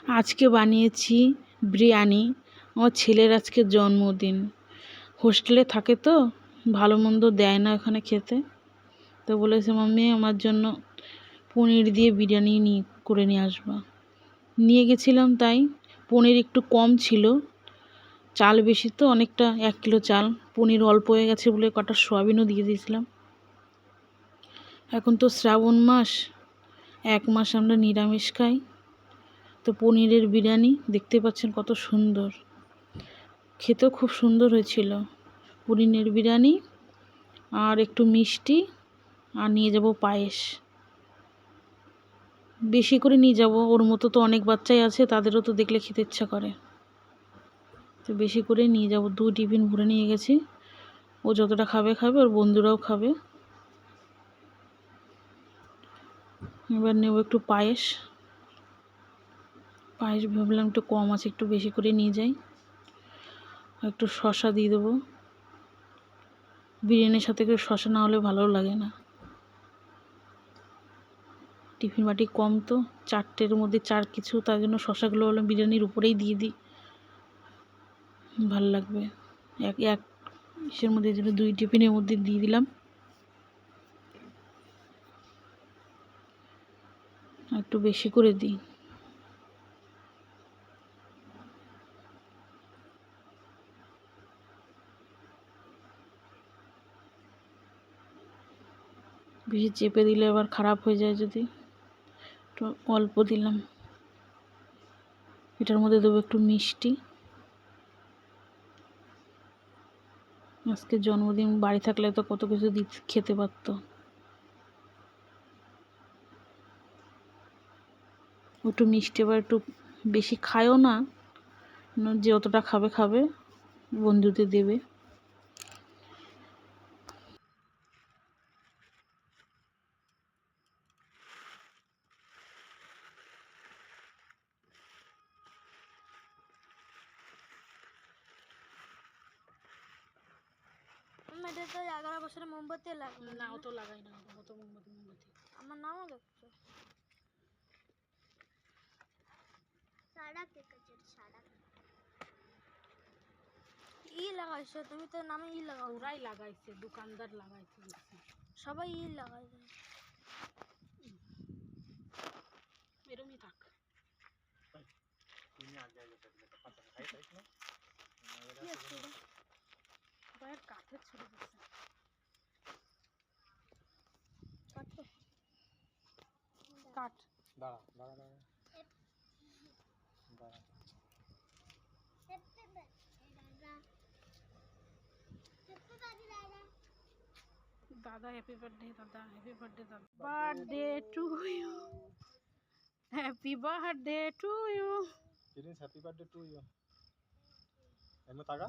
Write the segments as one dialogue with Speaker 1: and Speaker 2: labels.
Speaker 1: আজকে বানিয়েছি বিরিয়ানি। আমার ছেলের আজকে জন্মদিন। হোস্টেলে থাকে তো, ভালো মন্দ দেয় না এখানে খেতে। তো বলেছে মাম্মি আমার জন্য পনির দিয়ে বিরিয়ানি করে নিয়ে আসবা। নিয়ে গেছিলাম, তাই পনির একটু কম ছিল, চাল বেশি তো অনেকটা, 1 কিলো চাল। পনির অল্প হয়ে গেছে বলে কটা সয়াবিনও দিয়ে দিয়েছিলাম। এখন তো শ্রাবণ মাস, 1 মাস আমরা নিরামিষ খাই। তো পনিরের বিরিয়ানি দেখতে পাচ্ছেন কত সুন্দর, খেতেও খুব সুন্দর হয়েছিল। পনিরের বিরিয়ানি আর একটু মিষ্টি, আর নিয়ে যাব পায়েস। বেশি করে নিয়ে যাব, ওর মতো তো অনেক বাচ্চাই আছে, তাদেরও তো দেখলে খেতে ইচ্ছা করে। তো বেশি করে নিয়ে যাব, 2 টিফিন ভরে নিয়ে গেছি। ও যতটা খাবে খাবে, ওর বন্ধুরাও খাবে। এবার নেব একটু পায়েস। পায়েস ভাবলাম একটু কম আছে, একটু বেশি করে নিয়ে যাই। একটু শসা দিয়ে দেবো, বিরিয়ানির সাথে করে শসা না হলে ভালো লাগে না। টিফিন বাটি কম তো, 4টের মধ্যে 4 কিছু, তার জন্য শসাগুলো হলো বিরিয়ানির উপরেই দিয়ে দিই, ভালো লাগবে। এক ইসের মধ্যে, জন্য 2 টিফিনের মধ্যে দিয়ে দিলাম। একটু বেশি করে দিই। বেশি চেপে দিলে আবার খারাপ হয়ে যায়, যদি একটু অল্প দিলাম। এটার মধ্যে দেবো একটু মিষ্টি। আজকে জন্মদিন, বাড়ি থাকলে তো কত কিছু খেতে পারতো। একটু মিষ্টি আবার একটু বেশি খায়ও না, যে যতটা খাবে খাবে, বন্ধুদের দেবে।
Speaker 2: এটা তো 11 বছরের মোমবাতি লাগবে
Speaker 1: না, অত লাগাই না, অত মোমবাতি।
Speaker 2: আমার নামও দেখছো সারা কেক আছে, সারা ই লাগাইছো তুমি, তো নামে ই লাগাও।
Speaker 1: ওরাই লাগাইছে, দোকানদার লাগাইছে,
Speaker 2: সবাই ই লাগাইছে।
Speaker 1: এরমই থাক। কাঠের ছোট দিচ্ছে, কাঠ দাঁড়া দাঁড়া দাঁড়া দাঁড়া। দাদা হ্যাপি বার্থডে, দাদা হ্যাপি বার্থডে, দাদা birthday to you, happy birthday to you.
Speaker 3: Kirin's happy birthday to you. Emo taga?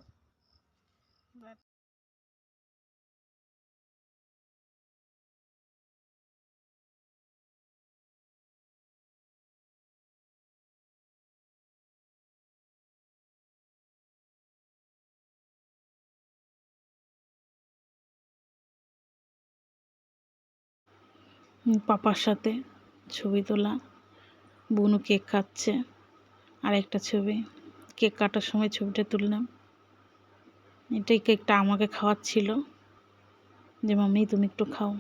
Speaker 1: পাপার সাথে ছবি তোলা, বুনু কেক খাচ্ছে। আর একটা ছবি, কেক কাটার সময় ছবিটা তুললাম। এটাই কেকটা আমাকে খাওয়াচ্ছিল, যে মাম্মি তুমি একটু খাও।